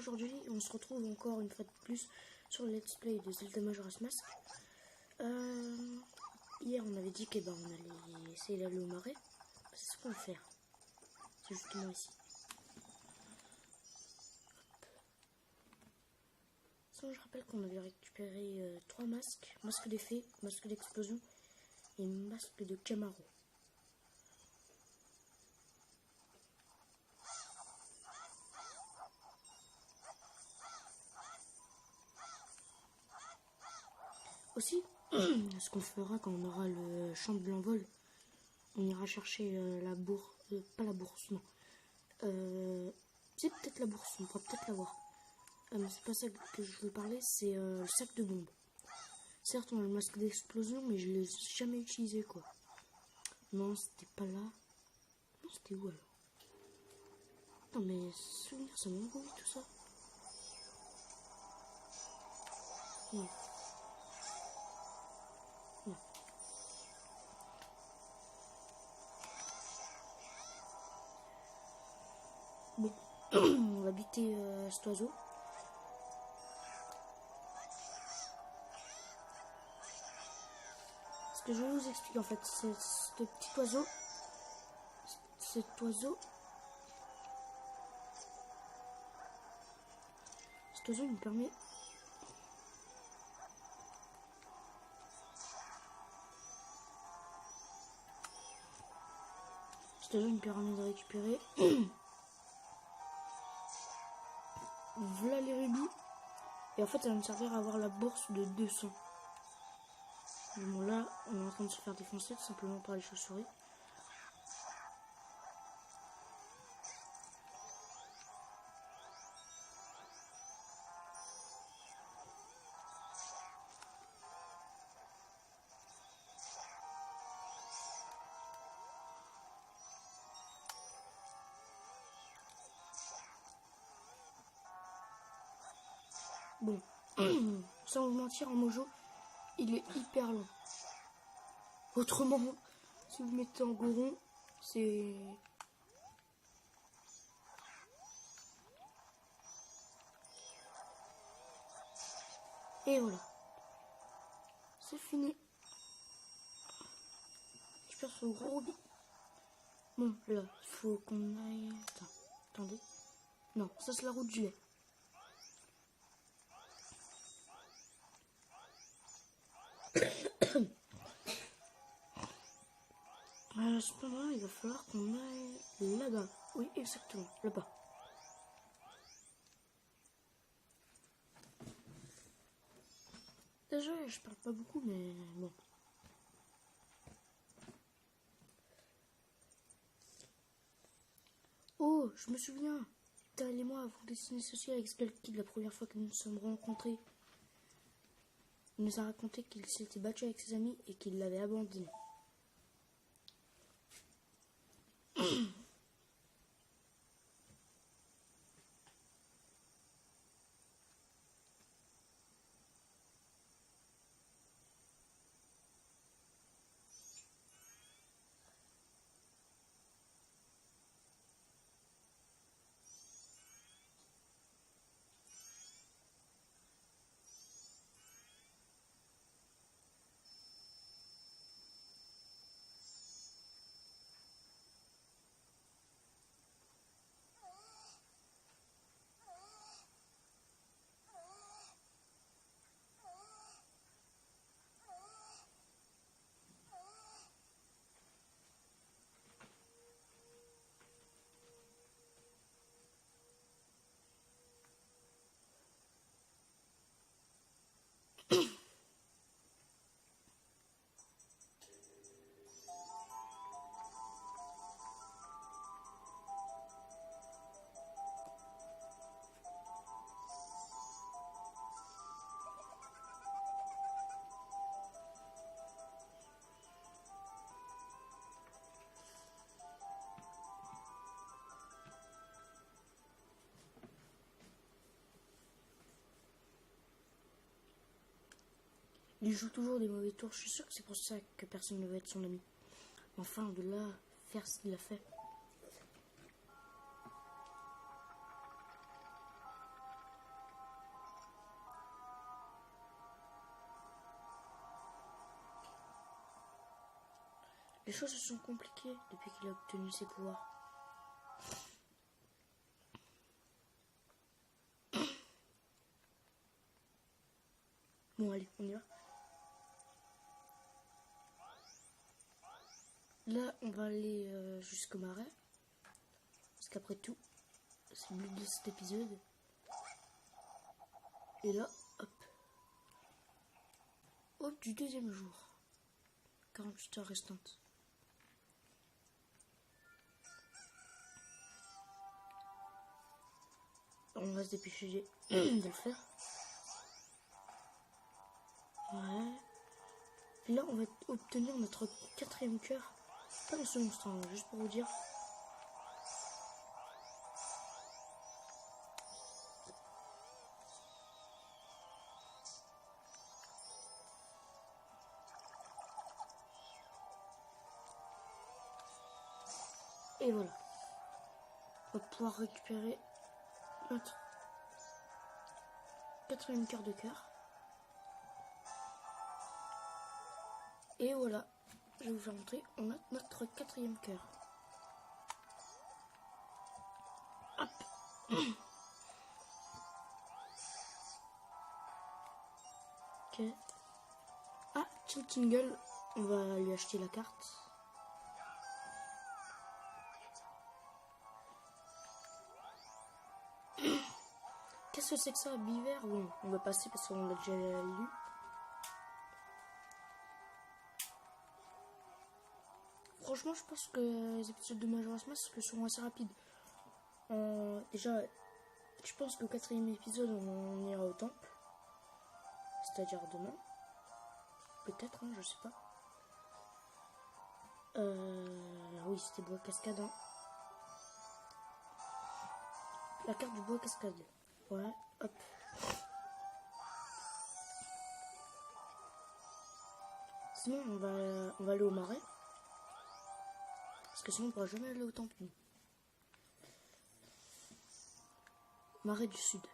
aujourd'hui on se retrouve encore une fois de plus sur le let's play de Zelda Majora's Mask. Hier on avait dit qu'on on allait essayer d'aller au marais. C'est ce qu'on va faire. C'est justement ici. Sinon je rappelle qu'on avait récupéré 3 masques. Masque d'effet, masque d'explosion et masque de Camaro. Aussi, ce qu'on fera quand on aura le champ de l'envol, on ira chercher la bourse, pas la bourse, non. C'est peut-être la bourse, on pourra peut-être l'avoir. Mais c'est pas ça que je veux parler, c'est le sac de bombes. Certes, on a le masque d'explosion, mais je l'ai jamais utilisé, quoi. Non, c'était pas là. Non, c'était où alors? Non, mais souvenir, ça m'embrouille tout ça. Non. Non. Bon, on va buter cet oiseau. Ce que je vais vous expliquer en fait, c'est ce petit oiseau. Cet oiseau il me permet de récupérer voilà les rubis, et en fait ça va me servir à avoir la bourse de 200. Bon, là on est en train de se faire défoncer tout simplement par les chauves-souris. Bon, sans vous mentir, en mojo, il est hyper long. Autrement, si vous mettez en goron, c'est... Et voilà. C'est fini. Je perds ce gros rubis. Bon, là, il faut qu'on aille... Attendez. Non, ça c'est la route du lait. Cependant, il va falloir qu'on aille là-bas. Oui, exactement, là-bas. Déjà, je parle pas beaucoup, mais bon. Oh, je me souviens. Tal et moi avons dessiné ceci avec Skullkid la première fois que nous nous sommes rencontrés. Il nous a raconté qu'il s'était battu avec ses amis et qu'il l'avait abandonné. Il joue toujours des mauvais tours, je suis sûr que c'est pour ça que personne ne veut être son ami. Enfin, de là, faire ce qu'il a fait. Les choses se sont compliquées depuis qu'il a obtenu ses pouvoirs. Bon, allez, on y va. Là, on va aller jusqu'au marais. Parce qu'après tout, c'est le but de cet épisode. Et là, hop. Hop, du deuxième jour. 48 heures restantes. On va se dépêcher de le faire. Ouais. Et là, on va obtenir notre 4e cœur. Pas dans ce monstre, hein, juste pour vous dire. Et voilà. On va pouvoir récupérer notre 4e cœur de cœur. Et voilà. Je vais vous faire montrer. On a notre 4e cœur. Hop. Ok. Ah, Tingle. On va lui acheter la carte. Qu'est-ce que c'est que ça, Biver? Bon, on va passer parce qu'on l'a déjà lu. Franchement, je pense que les épisodes de Majora's Mask seront assez rapides. Déjà, je pense qu'au 4e épisode, on ira au temple. C'est-à-dire demain. Peut-être, hein, je sais pas. Oui, c'était bois cascade. Hein. La carte du bois cascade. Ouais, hop. Sinon, on va aller au marais. Parce que sinon, on pourra jamais aller au temple. Marais du Sud.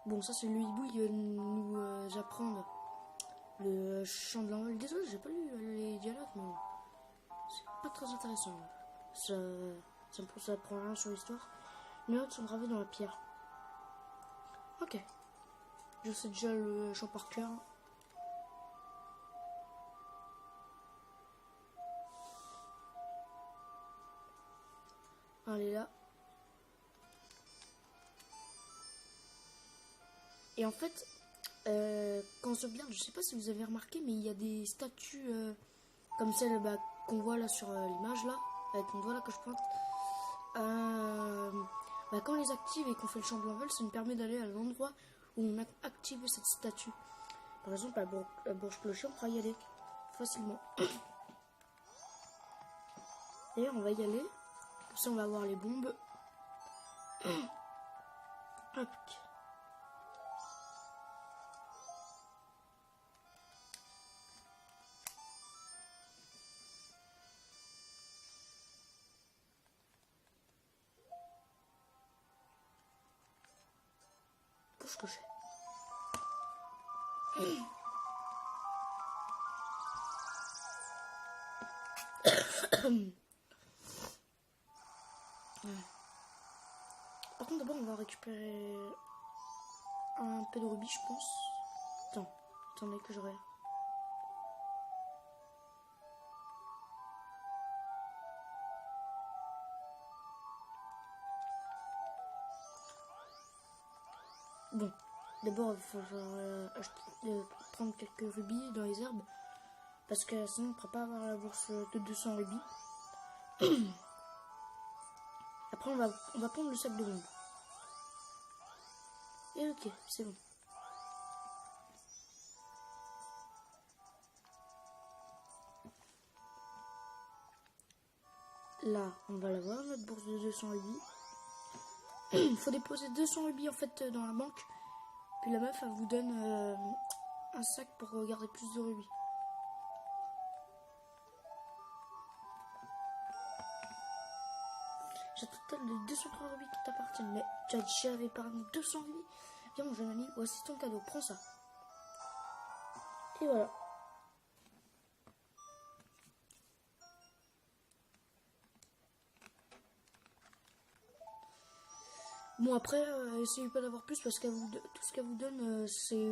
Bon, ça c'est le hibou, il va nous apprendre le chant de l'envol. Désolé, j'ai pas lu les dialogues, mais c'est pas très intéressant. Ça prend rien sur l'histoire. Les notes sont gravées dans la pierre. Ok. Je sais déjà le chant par cœur. Allez là. Et en fait, quand on se regarde, je sais pas si vous avez remarqué, mais il y a des statues comme celle qu'on voit là sur l'image là, avec mon doigt là que je pointe. Quand on les active et qu'on fait le chant de l'envol, ça nous permet d'aller à l'endroit où on a activé cette statue. Par exemple, la Bourge Clocher, on pourra y aller facilement. D'ailleurs, on va y aller. Comme ça, on va avoir les bombes. Hop. Bourge Clocher. Par contre, d'abord, on va récupérer un peu de rubis, je pense. Attendez que je regarde. Bon, d'abord, il va falloir prendre quelques rubis dans les herbes. Parce que sinon, on ne pourra pas avoir la bourse de 200 rubis. Après, on va prendre le sac de bombes. Et ok, c'est bon. Là, on va l'avoir, notre bourse de 200 rubis. Il faut déposer 200 rubis en fait dans la banque. Puis la meuf, elle vous donne un sac pour garder plus de rubis. J'ai un total de 203 rubis qui t'appartiennent. Mais tu as dit j'avais épargné 200 rubis. Viens mon jeune ami, voici ton cadeau, prends ça. Et voilà. Bon après, essayez pas d'avoir plus parce que tout ce qu'elle vous donne, c'est...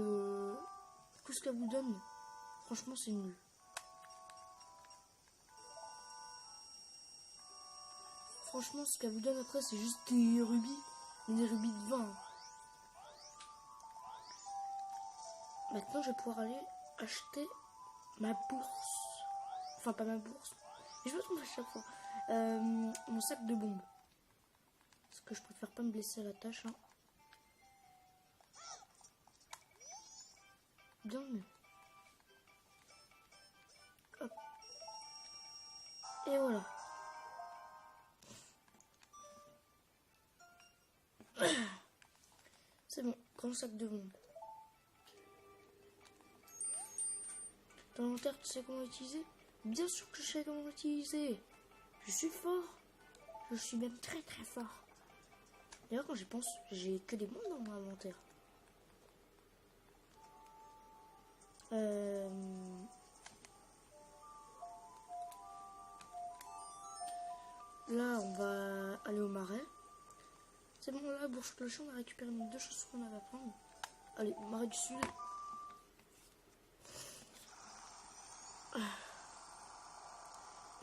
tout ce qu'elle vous donne, franchement c'est nul. Franchement ce qu'elle vous donne après c'est juste des rubis, mais des rubis de 20. Maintenant je vais pouvoir aller acheter ma bourse. Enfin pas ma bourse, je me trompe à chaque fois. Mon sac de bombes. Parce que je préfère pas me blesser à la tâche. Hein. Bien mieux. Hop. Et voilà. C'est bon, grand sac de bombes. Ton inventaire, tu sais comment l'utiliser? Bien sûr que je sais comment l'utiliser. Je suis fort. Je suis même très très fort. D'ailleurs, quand j'y pense, j'ai que des bombes dans mon inventaire. Là, on va aller au marais. C'est bon, là, bourse clochon, on a récupéré nos 2 choses qu'on avait à prendre. Allez, marais du sud.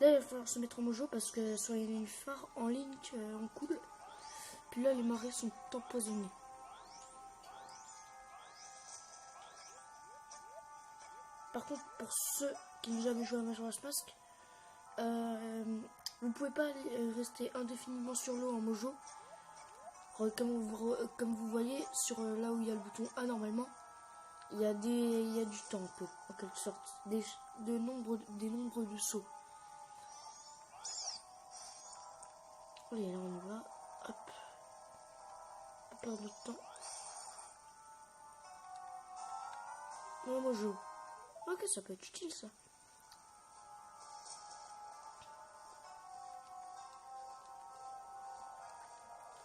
Là, il va falloir se mettre en mojo parce que sur les nénuphars en ligne, on coule. Puis là, les marais sont empoisonnés. Par contre, pour ceux qui n'ont jamais joué à Majora's Mask, vous ne pouvez pas rester indéfiniment sur l'eau en mojo. Comme vous voyez, sur là où il y a le bouton A normalement, il y a du temps un peu, en quelque sorte, des nombres de sauts. Allez, là on y va, hop, pas perdre de temps. Non, mojo. Ok, ça peut être utile ça.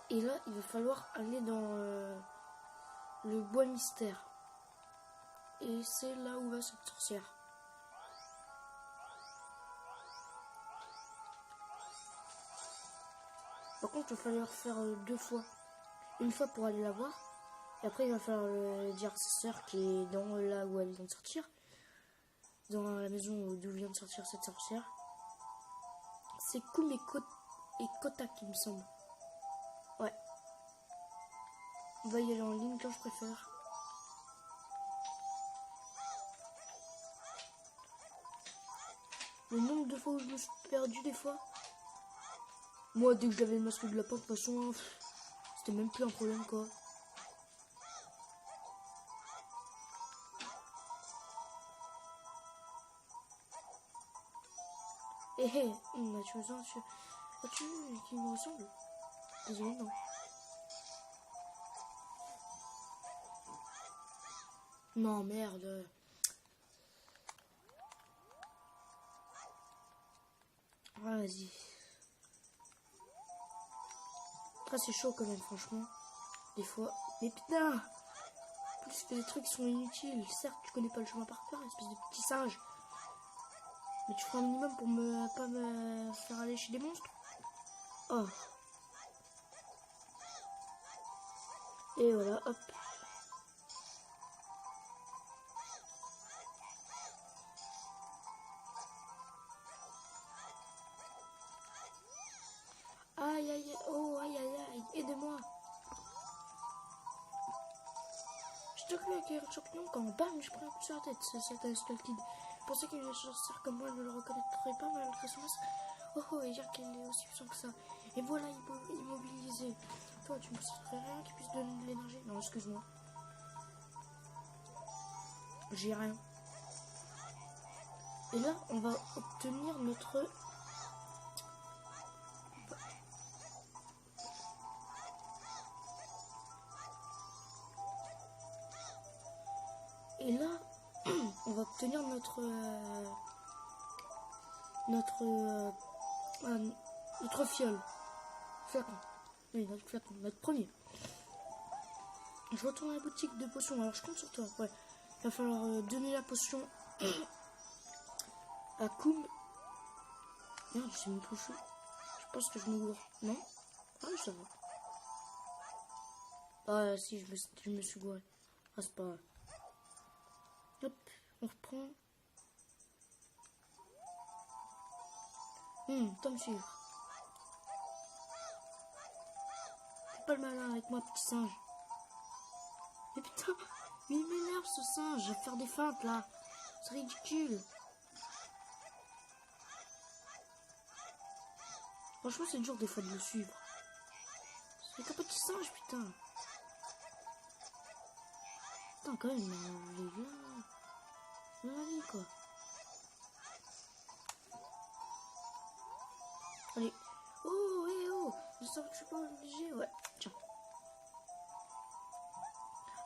Et là, il va falloir aller dans le bois mystère. Et c'est là où va cette sorcière. Par contre, il va falloir faire 2 fois. Une fois pour aller la voir. Et après, il va falloir dire à sa sœur qui est dans là où elle vient de sortir. Dans la maison d'où vient de sortir cette sorcière. C'est Kumeko et Kota qui me semble. Ouais. On va y aller en ligne quand je préfère. Le nombre de fois où je me suis perdu des fois. Moi, dès que j'avais le masque de lapin, de toute façon, c'était même plus un problème quoi. Eh hé, tu me sens, as-tu qui me ressemble? Désolé, non. Non, merde. Ah, vas-y. Après, c'est chaud quand même, franchement. Des fois. Mais putain! En plus, tu fais des trucs qui sont inutiles. Certes, tu connais pas le chemin par cœur, espèce de petit singe. Mais tu feras un minimum pour pas me faire aller chez des monstres. Oh. Et voilà, hop. Aïe aïe, oh aïe aïe aïe, aidez-moi. Je te cru accueillir le champignon quand bam, je prends un coup sur la tête. C'est un Skullkid. Je pensais qu'une sorcière comme moi ne le reconnaîtrait pas malgré son masque. Oh oh, et dire qu'elle est aussi puissante que ça. Et voilà, immobilisé. Toi, tu ne possèderais rien qui puisse donner de l'énergie. Non, excuse-moi. J'ai rien. Et là, on va obtenir notre... Et là, on va obtenir notre fiole. flacon. Oui, notre flacon, notre premier. Je retourne à la boutique de potions. Alors, je compte sur toi. Ouais. Il va falloir donner la potion à Koum. Merde, je sais même pas où je suis. Je pense que je me gourre. Non? Ah, ça va. Ah, si, je me suis gouré. Ah, c'est pas grave. Hop, on reprend. T'as me suivre. Fais pas le malin avec moi, petit singe. Mais putain, mais il m'énerve ce singe. Je vais faire des feintes là. C'est ridicule. Franchement, c'est dur des fois de le suivre. C'est qu'un petit singe, putain. Putain, quand même, il est bien. Dans la vie, quoi. Allez. Oh, oh. Je sens que je suis pas obligé. Ouais, tiens.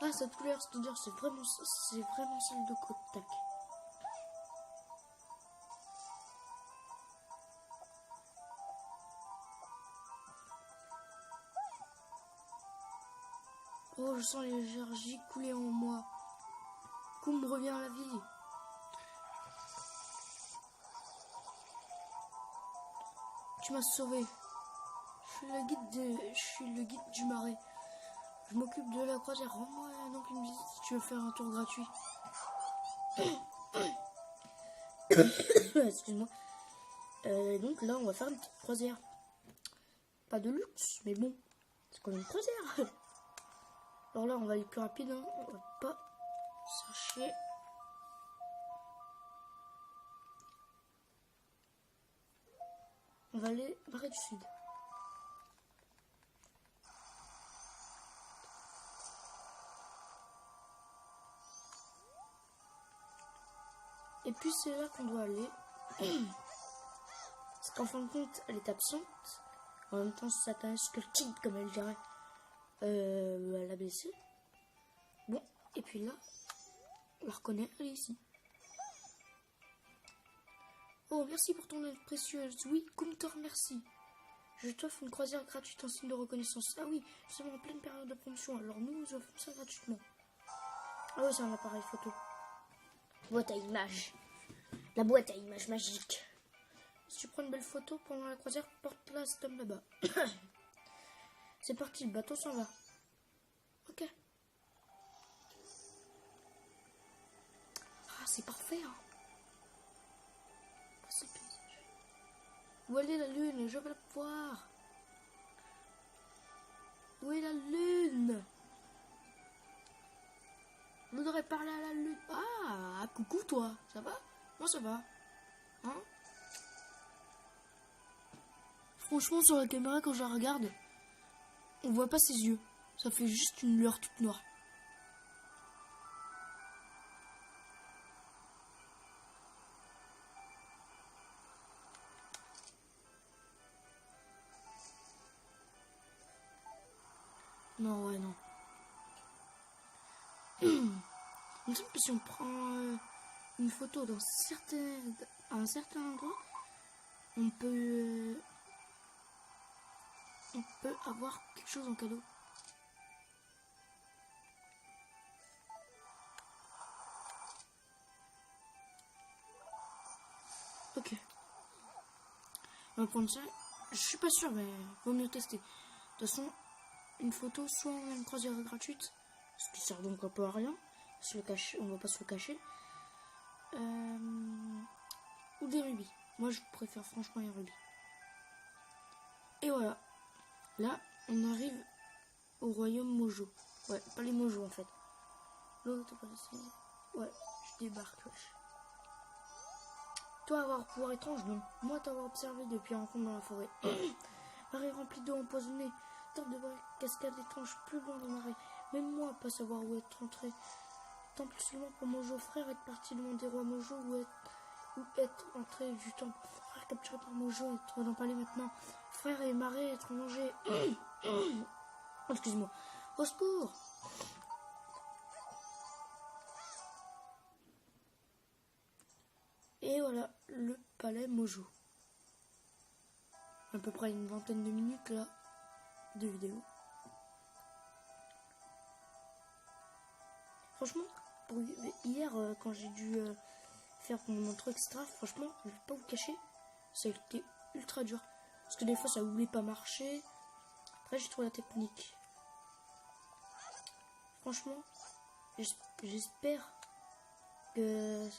Ah, cette couleur, c'est-à-dire, c'est vraiment celle de Kotak. Oh, je sens l'énergie couler en moi. Koum revient à la vie. Tu m'as sauvé. Je suis le guide du marais. Je m'occupe de la croisière. Rends-moi donc une visite si tu veux faire un tour gratuit. Excuse-moi. Donc là, on va faire une petite croisière. Pas de luxe, mais bon, c'est quand même une croisière. Alors là, on va aller plus rapide. Hein. On va pas chercher. On va aller barrer du sud. Et puis c'est là qu'on doit aller. Parce qu'en fin de compte, elle est absente. En même temps, Satan sculpting, comme elle dirait. Elle a blessé. Bon, et puis là, on la reconnaît, elle est ici. Oh, merci pour ton aide précieuse. Oui, Koum te remercie. Je t'offre une croisière gratuite en signe de reconnaissance. Ah oui, nous sommes en pleine période de promotion, alors nous offrons ça gratuitement. Ah oui, c'est un appareil photo. Boîte à images. La boîte à images magique. Si tu prends une belle photo pendant la croisière, porte-la à cet homme là-bas. C'est parti, le bateau s'en va. Ok. Ah, c'est parfait, hein. Ah, c'est le paysage. Où est la lune? Je veux la voir. Où est la lune? Je voudrais parler à la lune. Ah, coucou toi. Ça va? Moi ça va. Hein? Franchement, sur la caméra, quand je la regarde, on voit pas ses yeux. Ça fait juste une lueur toute noire. Non, ouais, non. Il me semble que si on prend une photo à un certain endroit, on peut avoir quelque chose en cadeau. Ok. On va prendre ça. Je suis pas sûr, mais vaut mieux tester. De toute façon, une photo, soit on a une croisière gratuite, ce qui sert donc un peu à rien. On va pas se le cacher. Ou des rubis. Moi, je préfère franchement les rubis. Et voilà. Là, on arrive au royaume Mojo. Ouais, pas les Mojo en fait. L'autre, pas ici. Ouais, je débarque, wesh. Toi, avoir pouvoir étrange, non. Moi, t'avoir observé depuis un rencontre dans la forêt. Marais rempli d'eau empoisonnée. Tant de vraies cascades étranges plus loin dans l'arrêt. Même moi, pas savoir où être entré. Temple suivant pour Mojo, frère, être parti loin des rois Mojo ou être entré du temple. Frère capturé par Mojo, être dans le palais maintenant. Frère et marée, être en danger. Excuse-moi. Au secours! Et voilà, le palais Mojo. À peu près une vingtaine de minutes là. de vidéos. Franchement, pour hier, quand j'ai dû faire mon intro, etc., franchement, je vais pas vous cacher, ça a été ultra dur. Parce que des fois, ça voulait pas marcher. Après, j'ai trouvé la technique. Franchement, j'espère que,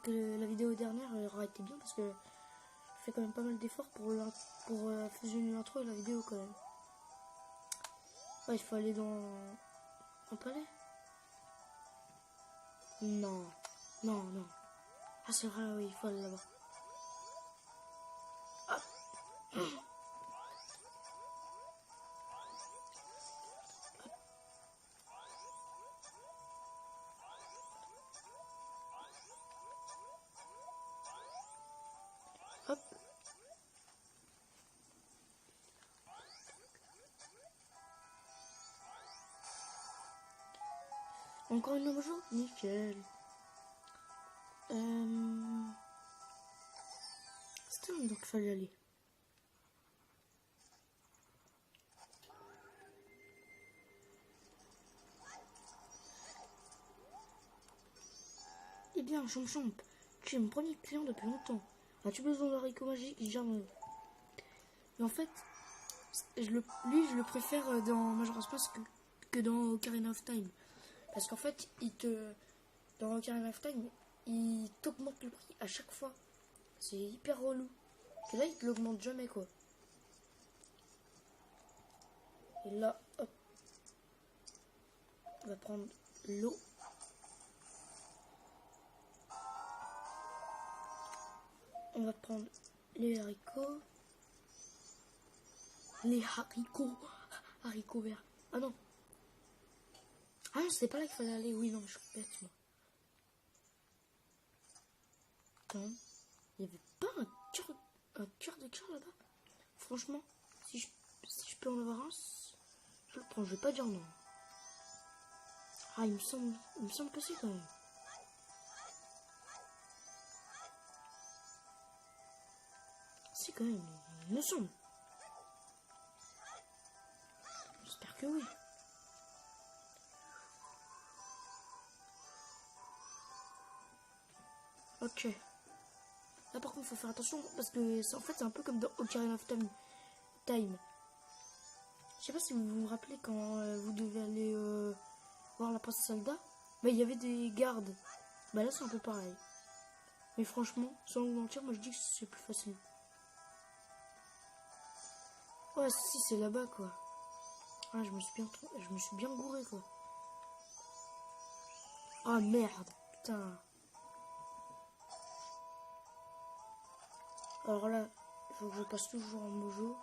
que la vidéo dernière aura été bien, parce que je fais quand même pas mal d'efforts pour fusionner l'intro et la vidéo quand même. Ouais, il faut aller dans un palais. Non, non, non. Ah, c'est vrai, oui, il faut aller là-bas. Ah. Hop. Encore une nouvelle jour? Nickel. C'était où donc il fallait aller? Eh bien, Champ, tu es mon premier client depuis longtemps. As-tu besoin d'haricots magiques? Jamais. Mais en fait, je le préfère dans Majora's Mask que dans Ocarina of Time. Parce qu'en fait, dans Ocarina of Time, il t'augmente le prix à chaque fois. C'est hyper relou. Et là, il te l'augmente jamais, quoi. Et là, hop. On va prendre l'eau. On va prendre les haricots. Les haricots. Haricots verts. Ah non. Ah non, c'était pas là qu'il fallait aller. Oui, non, je suis bête, moi. Attends. Il n'y avait pas un cœur de cœur là-bas? Franchement, si je peux en avoir un, je le prends. Je vais pas dire non. Ah, il me semble que c'est quand même. C'est quand même, il me semble. J'espère que oui. Ok. Là par contre, faut faire attention parce que en fait, c'est un peu comme dans Ocarina of Time. Je sais pas si vous vous rappelez quand vous devez aller voir la princesse Zelda. Bah, il y avait des gardes. Bah là, c'est un peu pareil. Mais franchement, sans vous mentir, moi je dis que c'est plus facile. Ouais, si, c'est là-bas quoi. Ah, je me suis bien gouré quoi. Ah merde, putain. Alors là, il faut que je passe toujours en mojo.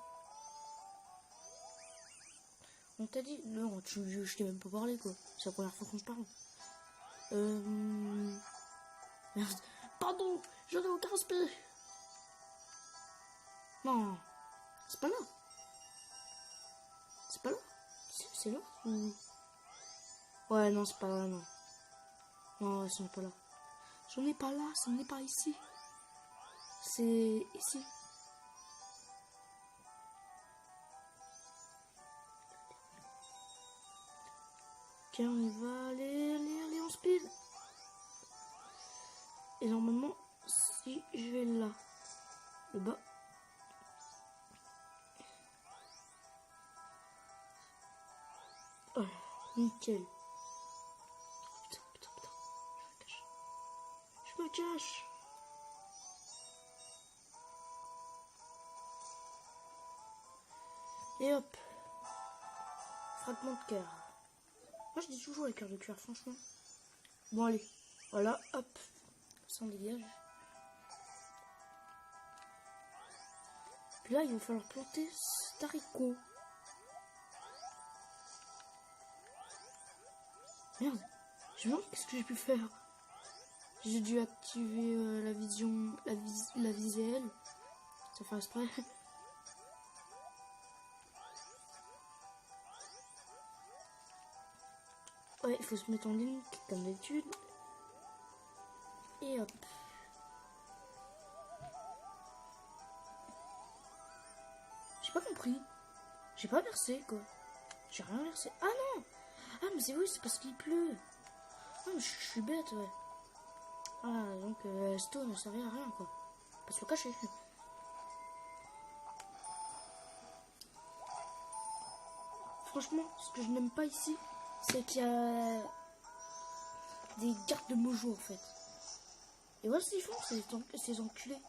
On t'a dit? Non, je t'ai même pas parlé quoi. C'est la première fois qu'on se parle. Merde. Pardon, j'en ai aucun respect. Non, c'est pas là. C'est pas là. C'est là ou... Ouais, non, c'est pas là, non. Non, ouais, ce n'est pas là. Ce n'est pas là, ce n'est pas ici. C'est ici. Ok, on y va. Allez, on speed. Et normalement, si je vais là, le bas. Oh, nickel. Putain. Je me cache. Et hop. Fragment de cœur. Moi je dis toujours les cœurs de cœur, franchement. Bon allez. Voilà, hop. Ça en dégage. Puis là, il va falloir planter cet haricot. Merde. Je me demande qu'est-ce que j'ai pu faire. J'ai dû activer la vision, la visuelle. Ça fait exprès. Ouais, il faut se mettre en ligne comme d'habitude. Et hop. J'ai pas compris. J'ai pas versé, quoi. J'ai rien versé. Ah non! Ah, mais c'est oui, c'est parce qu'il pleut. Ah, mais je suis bête, ouais. Ah, donc, Stone ne servait à rien, quoi. Pas se le cacher. Franchement, ce que je n'aime pas ici, c'est qu'il y a des cartes de mojo, en fait. Et voilà ce qu'ils font, ces enculés.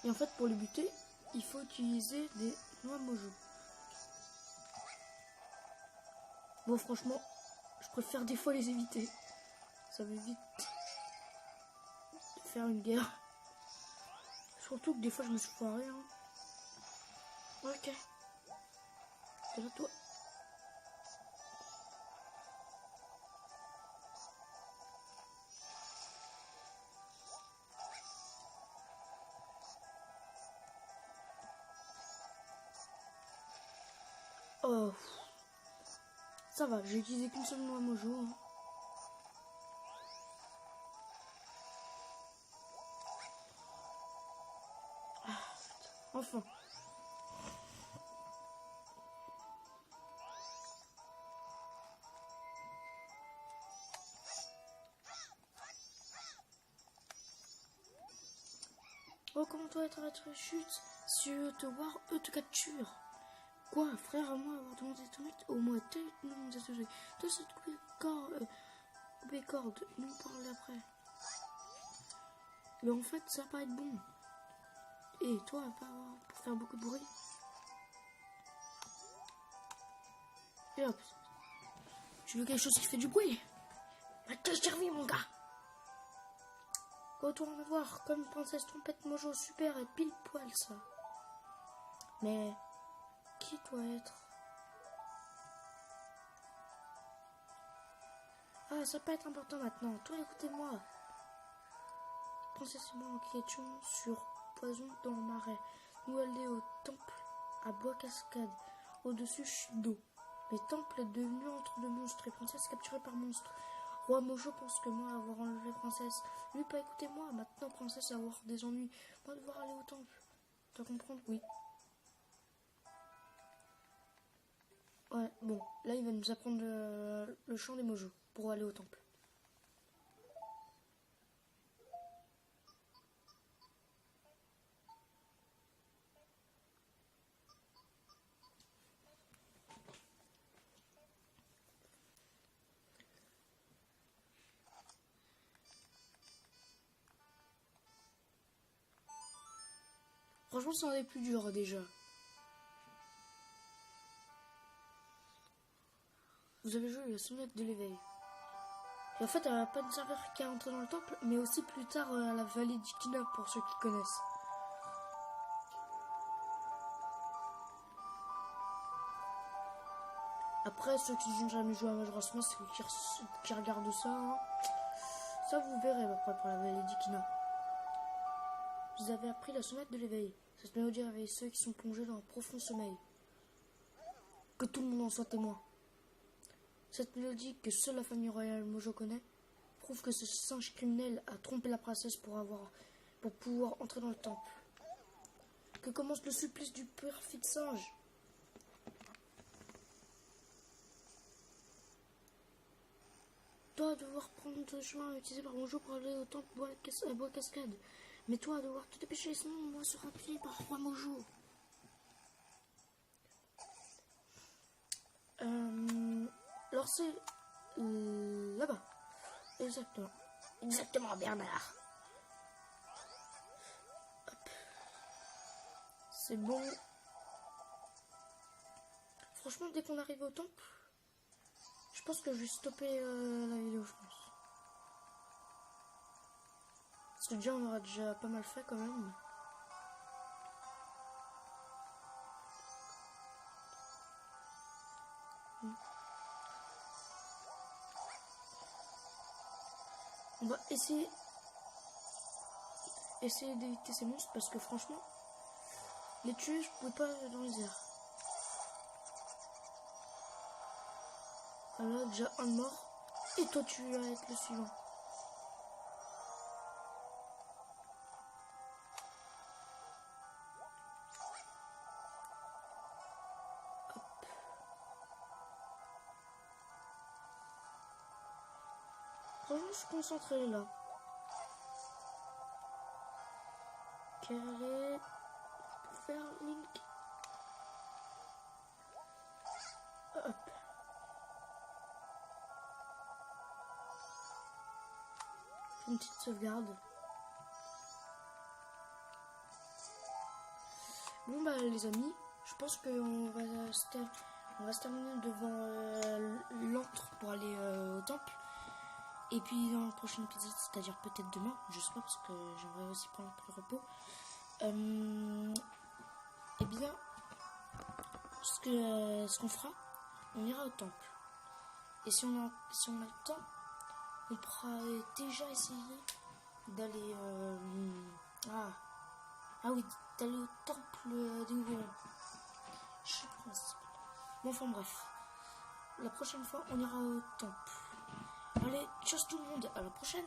Et en fait, pour les buter, il faut utiliser des noix mojo. Bon, franchement, je préfère des fois les éviter. Ça m'évite de faire une guerre. Surtout que des fois, je me suis foiré. Hein. Ok. C'est là, toi. Oh. Ça va, j'ai utilisé qu'une seule noix mojo. Hein. Enfin. Oh, comment toi être à votre chute? Si eux te voir, eux te capturent. Quoi, frère, à moi avoir demandé ton aide, au moins tel nous nous a touché. Toi, c'est de couper corde, nous parler après. Mais en fait, ça va pas être bon. Et toi, pas pour faire beaucoup de bruit. Et hop. Tu veux quelque chose qui fait du bruit? Va te servir, mon gars. Retourne voir comme princesse trompette mojo, super et pile poil ça. Mais qui doit être? Ah, ça peut être important maintenant. Toi, écoutez-moi. Princesse et moi enquêtions sur poison dans le marais. Nous aller au temple à Bois-Cascade, au-dessus d'eau. Mais temple est devenu entre deux monstres et princesse capturée par monstre. Roi Mojo pense que moi avoir enlevé princesse. Lui pas écouter moi. Maintenant princesse avoir des ennuis. Moi devoir aller au temple. Tu comprendre? Oui. Ouais, bon. Là il va nous apprendre le chant des Mojo pour aller au temple. Franchement, c'est un des plus durs déjà. Vous avez joué la sonnette de l'éveil. Et en fait, elle va pas nous servir qu'à entrer dans le temple, mais aussi plus tard à la vallée d'Ikina pour ceux qui connaissent. Après, ceux qui n'ont jamais joué à Majora's Mask et qui regardent ça, hein, ça vous verrez après pour la vallée d'Ikina. Vous avez appris la sonnette de l'éveil. Cette mélodie réveille ceux qui sont plongés dans un profond sommeil. Que tout le monde en soit témoin. Cette mélodie que seule la famille royale Mojo connaît prouve que ce singe criminel a trompé la princesse pour pouvoir entrer dans le temple. Que commence le supplice du perfide singe. Toi à devoir prendre le chemin utilisé par Mojo pour aller au temple Bois-Cascade. Mais toi à devoir te dépêcher, sinon on va se rappeler par Roi Mojo. Alors c'est là-bas. Exactement. Exactement, Bernard. Hop. C'est bon. Franchement, dès qu'on arrive au temple, je pense que je vais stopper la vidéo, je pense. Parce que déjà, on aura déjà pas mal fait quand même. On va essayer d'éviter ces monstres parce que franchement, les tuer, je pouvais pas dans les airs. Voilà, déjà un mort. Et toi, tu vas être le suivant. Franchement, se concentrer là. Carré. Pour faire Link. Hop. Une petite sauvegarde. Bon bah les amis, je pense qu'on va se terminer devant l'antre pour aller au temple. Et puis dans le prochain épisode, c'est-à-dire peut-être demain, je sais pas parce que j'aimerais aussi prendre un peu de repos. Et bien, ce qu'on fera, on ira au temple. Et si on a le temps, on pourra déjà essayer d'aller oui, d'aller au temple des Ourons. Je sais pas comment ça s'appelle. Bon, enfin bref. La prochaine fois, on ira au temple. Allez, ciao tout le monde, à la prochaine.